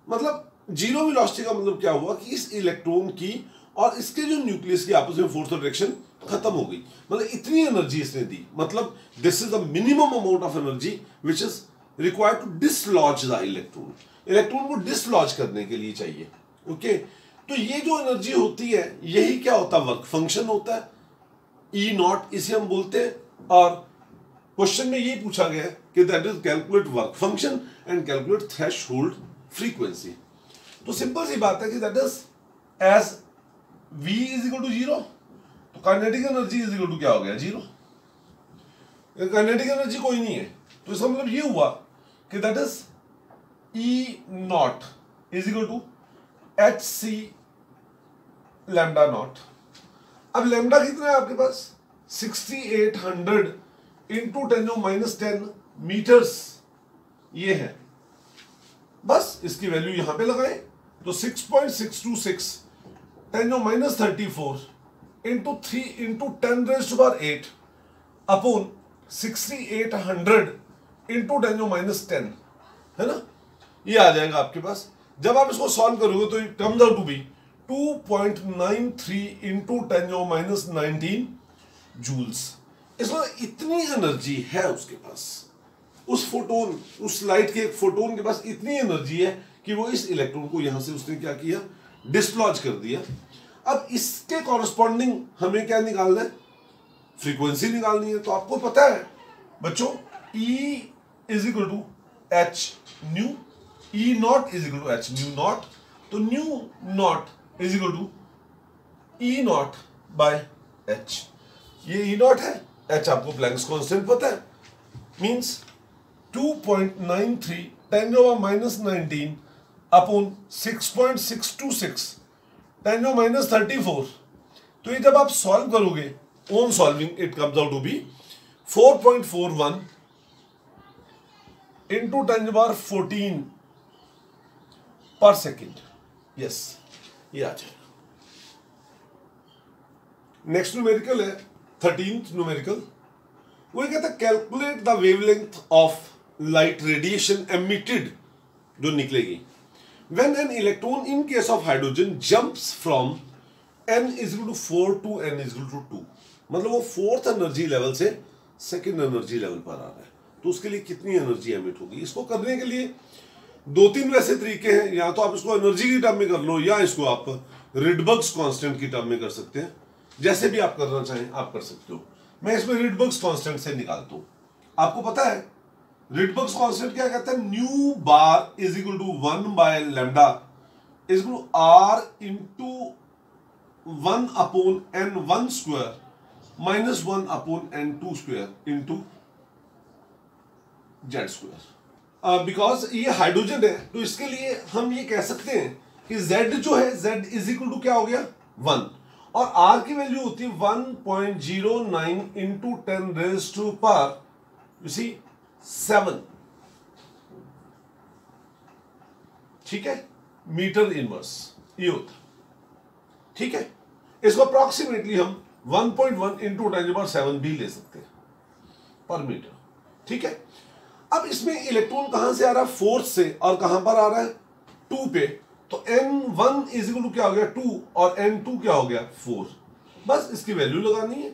मतलब जीरो वेलोसिटी का मतलब क्या हुआ कि इस इलेक्ट्रॉन की और इसके जो न्यूक्लियस की आपस में फोर्स अट्रैक्शन खत्म हो गई। मतलब इतनी एनर्जी इसने दी, मतलब this is the minimum amount of energy which is required to dislodge the electron. Electron को डिसलॉज करने के लिए चाहिए। ओके, तो ये जो एनर्जी होती है यही क्या होता है, वर्क फंक्शन होता है, ई नॉट इसे हम बोलते हैं। और क्वेश्चन में ये पूछा गया है कि that is calculate work function and calculate threshold frequency. तो सिंपल सी बात है कि that is as V is equal to 0, तो kinetic energy is equal to क्या हो गया 0। काइनेटिक एनर्जी कोई नहीं है, तो इसका मतलब ये हुआ कि that is E nought is equal to HC lambda nought. अब लैम्डा कितना है आपके पास 6800 इंटू 10⁻⁻10 मीटर्स ये है। बस इसकी वैल्यू यहां पे लगाए तो 6.626 10⁻34 इंटू 3 इंटू 10⁸ अपॉन 6800 इंटू 10⁻10 है ना, ये आ जाएगा आपके पास। जब आप इसको सॉल्व करोगे तो it comes out to be 2.93 into 10⁻19 joules. इसमें इतनी एनर्जी है उसके पास, उस फोटोन, उस लाइट के एक फोटोन के पास इतनी एनर्जी है कि वो इस इलेक्ट्रॉन को यहां से उसने क्या किया, डिसलॉज कर दिया। अब इसके कॉरस्पॉन्डिंग हमें क्या निकालना है, फ्रीक्वेंसी निकालनी है। तो आपको पता है बच्चों E is equal to H nu, E naught is equal to H nu naught. तो nu naught is equal to E naught by H. ये ई नॉट है, एच आपको प्लैंक्स कांस्टेंट पता है, मींस 2.93 10⁻⁻19 अपॉन 6.626 10⁻34। तो ये जब आप सॉल्व करोगे on solving it comes out to be 4.41 into 10⁻14 per second. Yes, ये आ जाएगा। नेक्स्ट न्यूमेरिकल है 13th न्यूमेरिकल। वो कहता है calculate the wavelength of light radiation emitted, जो निकलेगी when an electron in case of hydrogen jumps from n is equal to 4 to n is equal to 2। मतलब वो फोर्थ एनर्जी लेवल से second energy level पर आ रहा है, तो उसके लिए कितनी एनर्जी एमिट होगी। इसको करने के लिए दो तीन वैसे तरीके हैं, या तो आप इसको एनर्जी की टर्म में कर लो, या इसको आप रिडबर्ग्स कांस्टेंट की टर्म में कर सकते हैं। जैसे भी आप करना चाहें आप कर सकते हो। मैं इसमें रिडबर्ग्स कांस्टेंट से निकालता हूं। आपको पता है रिडबर्ग्स कांस्टेंट क्या कहता है, nu bar is equal to 1 by lambda is equal to R into 1 upon n1 square minus 1 upon n2 square into Z square. Because ये हाइड्रोजन है तो इसके लिए हम ये कह सकते हैं कि z जो है z इज इक्वल टू क्या हो गया 1, और r की वैल्यू होती है 1.09 into 10 raise to power you see 7, ठीक है, मीटर इनवर्स ये होता है। ठीक है, इसको अप्रॉक्सीमेटली हम 1.1 इंटू 10⁻7 भी ले सकते हैं पर मीटर। ठीक है, अब इसमें इलेक्ट्रॉन कहां से आ रहा है, फोर्थ से, और कहां पर आ रहा है 2 पे। तो n1 इज इक्वल टू क्या हो गया 2 और n2 क्या हो गया 4। बस इसकी वैल्यू लगानी है।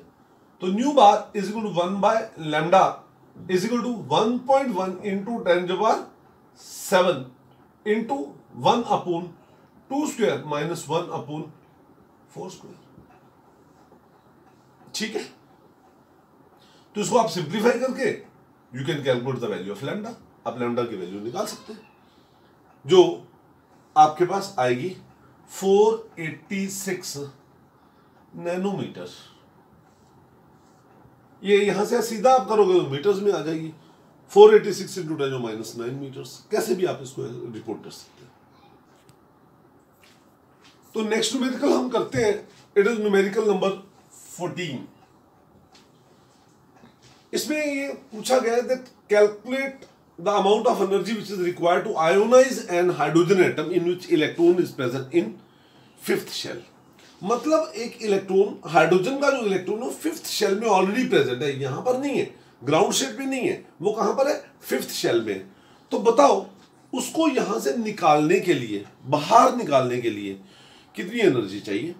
तो nu bar is equal to 1 by lambda is equal to 1.1 into 10⁻7 into 1 upon 2 square minus 1 upon 4 square. ठीक है, तो इसको आप सिंप्लीफाई करके you can calculate the value of lambda. आप लैम्डा की वैल्यू निकाल सकते हैं, जो आपके पास आएगी 486 नैनोमीटर। ये यहां से सीधा आप करोगे तो मीटर्स में आ जाएगी। 486 इंटू 10⁻9 मीटर्स। कैसे भी आप इसको रिपोर्ट कर सकते हैं। तो नेक्स्ट न्यूमेरिकल हम करते हैं, इट इज न्यूमेरिकल नंबर 14। इसमें ये पूछा गया है that calculate the amount of energy which is required to ionise an hydrogen atom in which electron is present in fifth shell. मतलब एक इलेक्ट्रॉन, हाइड्रोजन का जो इलेक्ट्रॉन है फिफ्थ शेल में ऑलरेडी प्रेजेंट है, यहां पर नहीं है, ग्राउंड स्टेट में नहीं है, वो कहां पर है फिफ्थ शेल में। तो बताओ उसको यहां से निकालने के लिए, बाहर निकालने के लिए कितनी एनर्जी चाहिए।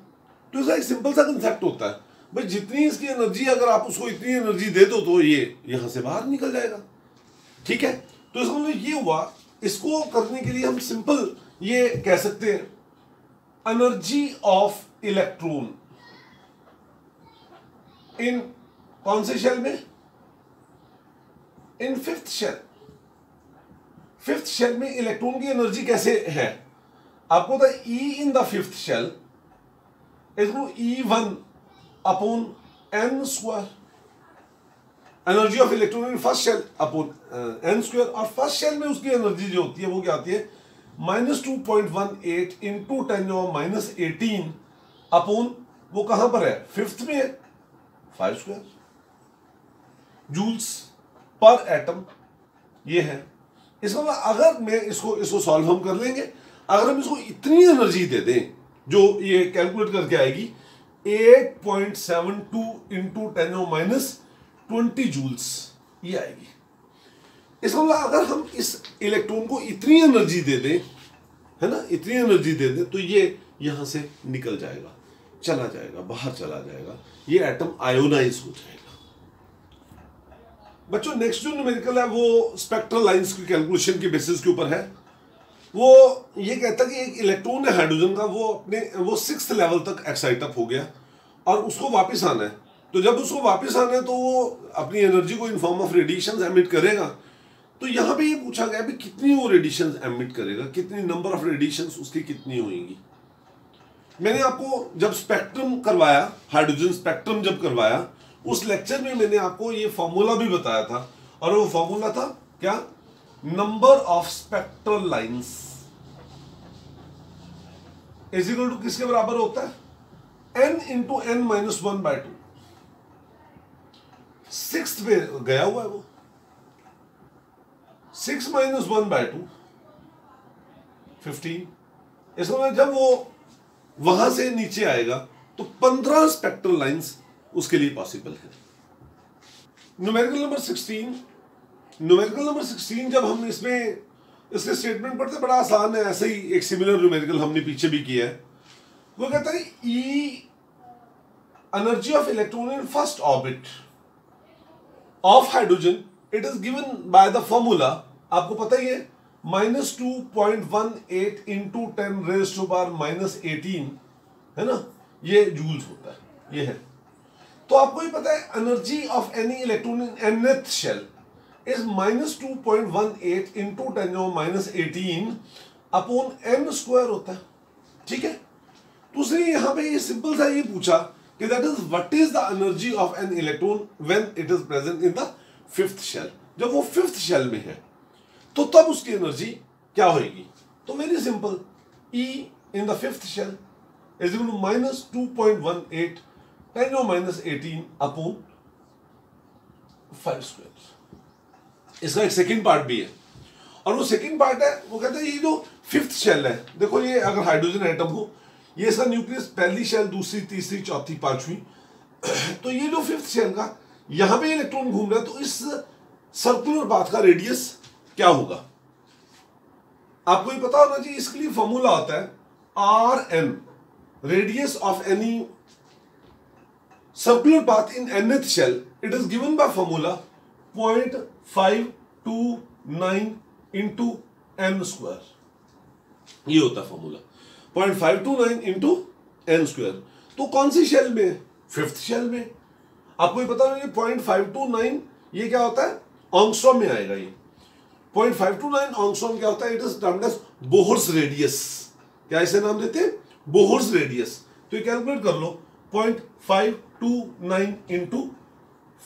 तो इसका एक सिंपल सा कंसेप्ट होता है, भाई जितनी इसकी एनर्जी, अगर आप उसको इतनी एनर्जी दे दो तो ये यहां से बाहर निकल जाएगा। ठीक है, तो इसका मतलब ये हुआ, इसको करने के लिए हम सिंपल ये कह सकते हैं एनर्जी ऑफ इलेक्ट्रॉन इन कौन से शेल में, in fifth shell. Fifth shell में इलेक्ट्रॉन की एनर्जी कैसे है, आपको पता है E in the fifth shell is E1 upon n square. Energy of electron in first shell upon n square, और फर्स्ट शेल में उसकी एनर्जी जो होती है वो क्या आती है -2.18 इंटू 10⁻18 अपॉन, वो कहां पर है फिफ्थ में है 5 स्क्वायर जूल्स पर एटम। ये है इसका मतलब, अगर मैं इसको सॉल्व हम कर लेंगे, अगर हम इसको इतनी एनर्जी दे दें जो ये कैलकुलेट करके आएगी 8.72 इंटू 10⁻20 जूल्स, ये आएगी। इसका मतलब अगर हम इस इलेक्ट्रॉन को इतनी एनर्जी दे दें, है ना, इतनी एनर्जी दे दें, तो ये यहां से निकल जाएगा, चला जाएगा, बाहर चला जाएगा, ये एटम आयोनाइज हो जाएगा। बच्चों नेक्स्ट जो न्यूमेरिकल है वो स्पेक्ट्रल लाइंस की कैलकुलेशन के बेसिस के ऊपर है। वो ये कहता है कि एक इलेक्ट्रॉन है हाइड्रोजन का, वो 6th लेवल तक एक्साइट अप हो गया और उसको वापस आना है। तो जब उसको वापस आना है तो वो अपनी एनर्जी को in form of radiation emit करेगा। तो यहाँ पे ये पूछा गया भी कितनी वो रेडिएशन एमिट करेगा, कितनी नंबर ऑफ रेडिएशन उसकी कितनी होंगी। मैंने आपको जब स्पेक्ट्रम करवाया, हाइड्रोजन स्पेक्ट्रम जब करवाया, उस लेक्चर में मैंने आपको ये फॉर्मूला भी बताया था, और वो फॉर्मूला था क्या, number of spectral lines is equal to किसके बराबर होता है, n into n minus 1/2। 6th पे गया हुआ है वो, 6 माइनस 1/2 15। इसका मतलब जब वो वहां से नीचे आएगा तो 15 स्पेक्ट्रल लाइंस उसके लिए पॉसिबल है। न्यूमेरिकल नंबर 16 जब हम इसमें इसके स्टेटमेंट पढ़ते, बड़ा आसान है, ऐसे ही एक सिमिलर न्यूमेरिकल हमने पीछे भी किया है। वो कहता है ई energy of electron in first orbit of hydrogen, it is given by the formula, आपको पता ही है, -2.18 इंटू 10⁻⁻18 है ना, ये जूल्स होता है, ये है। तो आपको ही पता है energy of any electron in nth shell is -2.18 into 10⁻18 upon m² होता है, ठीक है। दूसरी यहां पे ये सिंपल सा ये पूछा कि that is what is the energy of an electron when it is present in the 5th shell. जब वो 5th शेल में है तो तब उसकी एनर्जी क्या होगी। तो very simple, E in the 5th shell is equal to -2.18 10⁻18 upon 5²। इसका एक सेकंड पार्ट भी है, और वो सेकंड पार्ट है, वो कहते हैं ये जो 5th शेल है, देखो ये अगर हाइड्रोजन एटम हो, ये इसका न्यूक्लियस पहली शेल, दूसरी, तीसरी, चौथी, पांचवी, तो ये जो 5th शेल का यहां पे इलेक्ट्रॉन घूम रहा है, तो इस सर्कुलर पाथ का रेडियस क्या होगा आपको ये पता होना चाहिए। इसके लिए फॉर्मूला होता है Rn, radius of any circular path in nth shell, it is given by formula 0.529 into n²। ये होता है फॉर्मूला 0.529 into n²। तो कौन सी शेल में, 5th शेल में। आपको ये पता है 0.529 ये क्या होता है, एंगस्ट्रॉम में आएगा। ये 0.529 एंगस्ट्रॉम क्या होता है, it is termed as Bohr's radius. क्या इसे नाम देते हैं, बोहर्स रेडियस। तो ये कैलकुलेट कर लो, 0.529 इंटू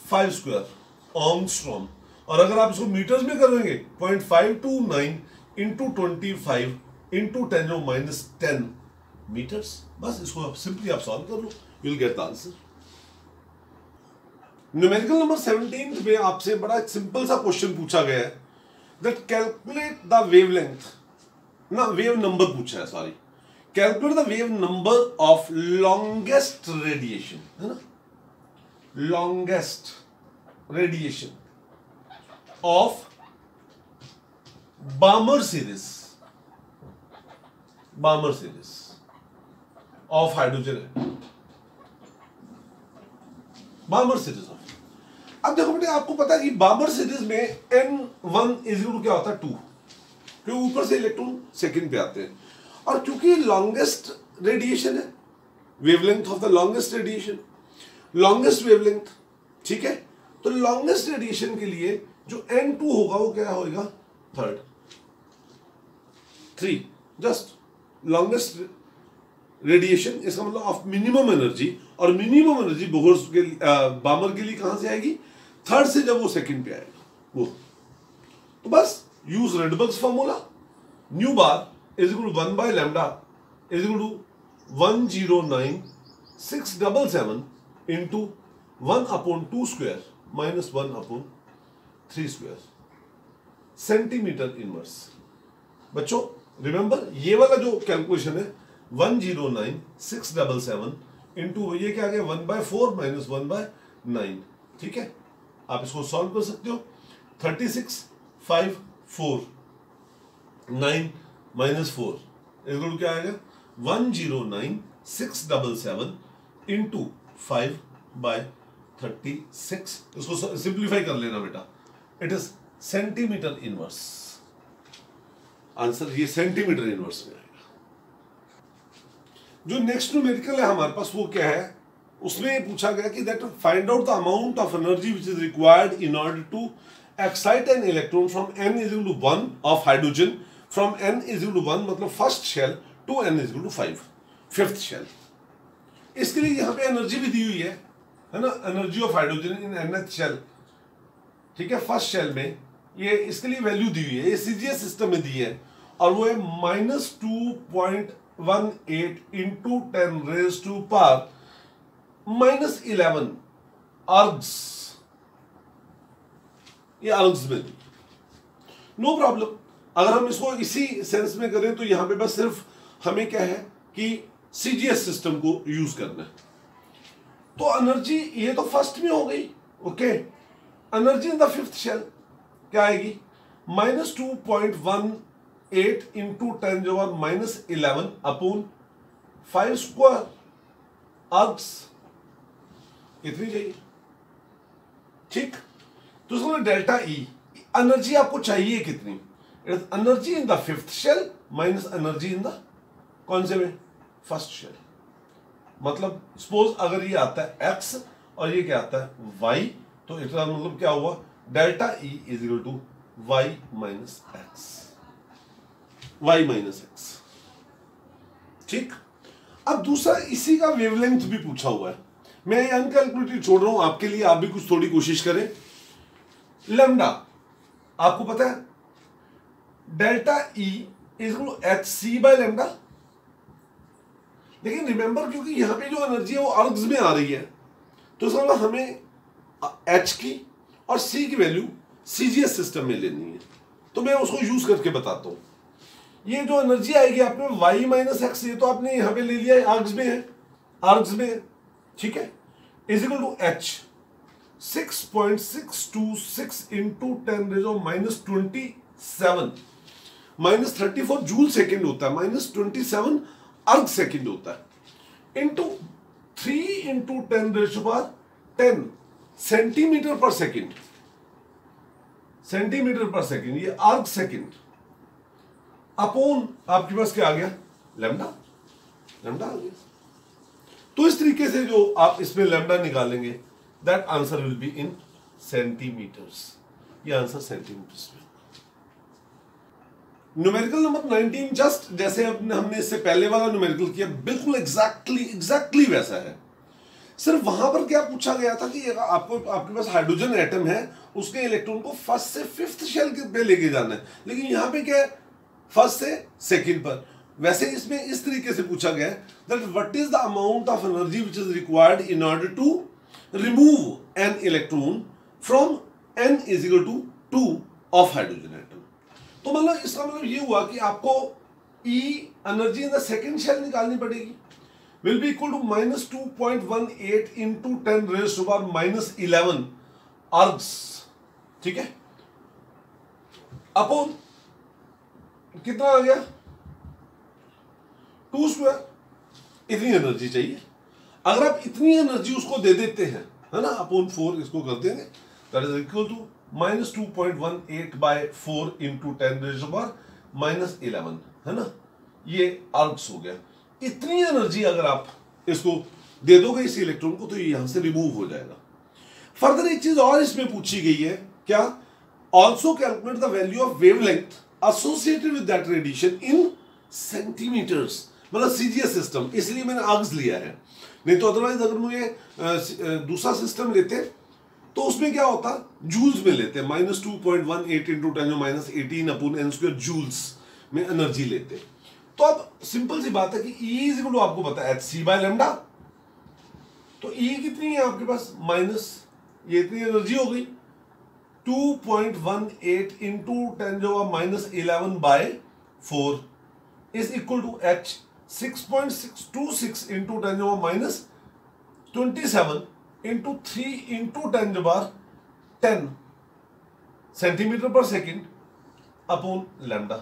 5² एंगस्ट्रॉम, और अगर आप इसको मीटर्स में करेंगे 0.529 इंटू 25 इंटू 10⁻10 मीटर्स। बस इसको आप सिंपली आप सॉल्व कर लो, you will get the answer. Numerical number 17 में आपसे बड़ा सिंपल सा क्वेश्चन पूछा गया है, दैट कैलकुलेट द वेवलेंथ, ना वेव नंबर पूछा है, sorry, calculate the wave number of longest radiation, है ना, longest radiation of बामर series of hydrogen, बामर series of. अब देखो बेटे, आपको पता है कि बामर सीरीज में n1 इज इक्वल टू क्या होता है, 2, क्योंकि ऊपर से इलेक्ट्रॉन सेकंड पे आते हैं, और क्योंकि लॉन्गेस्ट रेडिएशन है, wavelength of the longest radiation, longest wavelength, ठीक है। तो लॉन्गेस्ट रेडिएशन के लिए जो n2 होगा वो क्या होगा, 3, जस्ट लॉन्गेस्ट रेडिएशन, इसका मतलब ऑफ मिनिमम एनर्जी, और मिनिमम एनर्जी बोहर्स के बामर के लिए कहां से आएगी, 3rd से, जब वो सेकंड पे आएगा वो। तो बस use Rydberg's formula, nu bar is equal to 1/λ is equal to 109,677 into 1/2² minus 1/3² centimetre inverse. बच्चों रिमेंबर, ये वाला जो कैलकुलेशन है 109,677 इंटू ये क्या आ गया, 1/4 माइनस 1/9, ठीक है। आप इसको सॉल्व कर सकते हो, 36,549 माइनस 4 इक्वल टू क्या आएगा, 109,677 इंटू 5/3 36, इसको सिंप्लीफाई कर लेना बेटा, it is centimetre inverse. Answer ये सेंटीमीटर इनवर्स में आएगा। जो नेक्स्ट न्यूमेरिकल है हमारे पास वो क्या है, उसमें ये पूछा गया कि that find out the amount of energy which is required in order to excite an electron from n is equal to 1 of hydrogen from n is equal to 1 मतलब first shell to n is equal to 5 fifth shell. इसके लिए यहाँ पे energy भी दी हुई है ना, energy of hydrogen in nth shell, ठीक है, फर्स्ट शेल में, ये इसके लिए वैल्यू दी हुई है, ये सीजीएस सिस्टम में दी है, और वो है -2.18 इंटू 10⁻⁻11 अर्ग्स, ये अर्ग्स में दी। नो प्रॉब्लम, अगर हम इसको इसी सेंस में करें तो यहां पे बस सिर्फ हमें क्या है कि सीजीएस सिस्टम को यूज करना है। तो एनर्जी ये तो फर्स्ट में हो गई, okay. Energy in the fifth shell क्या आएगी, -2.18 इंटू 10⁻⁻11 अपॉन 5 स्क्वायर अर्ग्स, इतनी चाहिए, ठीक। तो उसमें डेल्टा ई एनर्जी आपको चाहिए कितनी, energy in the fifth shell minus energy in the कौन से में, फर्स्ट शेल। मतलब सपोज अगर ये आता है x और ये क्या आता है y, तो इसका मतलब क्या हुआ, delta E is equal to y minus X, ठीक। अब दूसरा इसी का वेवलेंथ भी पूछा हुआ है, मैं अनकैलकुलेटेड छोड़ रहा हूं आपके लिए, आप भी कुछ थोड़ी कोशिश करें। लैम्डा आपको पता है, delta E is equal to H C by lambda, लेकिन रिमेंबर क्योंकि यहां पे जो एनर्जी है वो अर्ग्स में आ रही है, तो इसका मतलब हमें एच की और सी की वैल्यू सीजीएस सिस्टम में लेनी है, तो मैं उसको यूज करके बताता हूं। ये जो एनर्जी आएगी आपने y माइनस एक्स, ये तो आपने यहां पे ले लिया है, अर्ग्स में है, अर्ग्स में है, ठीक है, is equal to H 6.626 into 10⁻⁻27 -34 joule second होता है, -27 अर्ग सेकेंड होता है, into 3 into 10⁻10 centimetre per second, centimetre per second, ये अर्ग सेकेंड, अपॉन आपके पास क्या आ गया, लैम्डा, लैम्डा आ गया। तो इस तरीके से जो आप इसमें लैम्डा निकालेंगे, that answer will be in centimetres, ये आंसर सेंटीमीटर्स में। न्यूमेरिकल नंबर 19 जस्ट जैसे हमने इससे पहले वाला न्यूमेरिकल किया, बिल्कुल एग्जैक्टली वैसा है, सिर्फ वहां पर क्या पूछा गया था कि आपके पास हाइड्रोजन एटम है, उसके इलेक्ट्रॉन को फर्स्ट से फिफ्थ शेल पे लेके जाना है, लेकिन यहां पे क्या है, फर्स्ट से सेकंड पर। वैसे इसमें इस तरीके से पूछा गया है that what is the amount of energy which is required in order to remove an electron from n is equal to 2 of hydrogen atom. तो मतलब इसका मतलब ये हुआ कि आपको E energy in the second shell निकालनी पड़ेगी, will be equal to -2.18 into 10⁻⁻11 ergs, ठीक है, अपॉन कितना आ गया 2 स्क्वायर, इतनी एनर्जी चाहिए। अगर आप इतनी एनर्जी उसको दे देते हैं, है ना, अपॉन 4 इसको कर देंगे, that is equal to -2.18/4 into 10⁻⁻11, है ना, ये अर्ग्स हो गया। इतनी एनर्जी अगर आप इसको दे दोगे इस इलेक्ट्रॉन को, तो ये यहां से रिमूव हो जाएगा। फर्दर एक चीज और इसमें पूछी गई है, क्या, also calculate the value of wavelength associated with that radiation in centimetres, मतलब सीजीएस सिस्टम, इसलिए मैंने अर्ग्स लिया है, नहीं तो अदरवाइज अगर मुझे दूसरा सिस्टम लेते तो उसमें क्या होता, जूल्स में लेते, -2.18 इंटू 10⁻18 अपॉन n² जूल्स में एनर्जी लेते। तो अब सिंपल सी बात है कि E इज इक्वल टू आपको पता है hc बाय लैम्डा, तो E कितनी है आपके पास, माइनस ये इतनी एनर्जी हो गई 2.18 into 10⁻⁻11/4 is equal to h 6.626 into 10⁻27 into 3 into 10⁻10 centimetre per second upon lambda.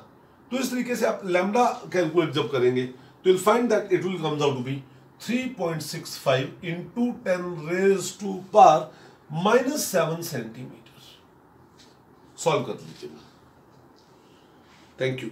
तो इस तरीके से आप लैम्डा कैलकुलेट जब करेंगे तो you'll find that it will comes out to be 3.65 into 10⁻⁻⁻7 centimetre. Solve कर लीजिए। Thank you.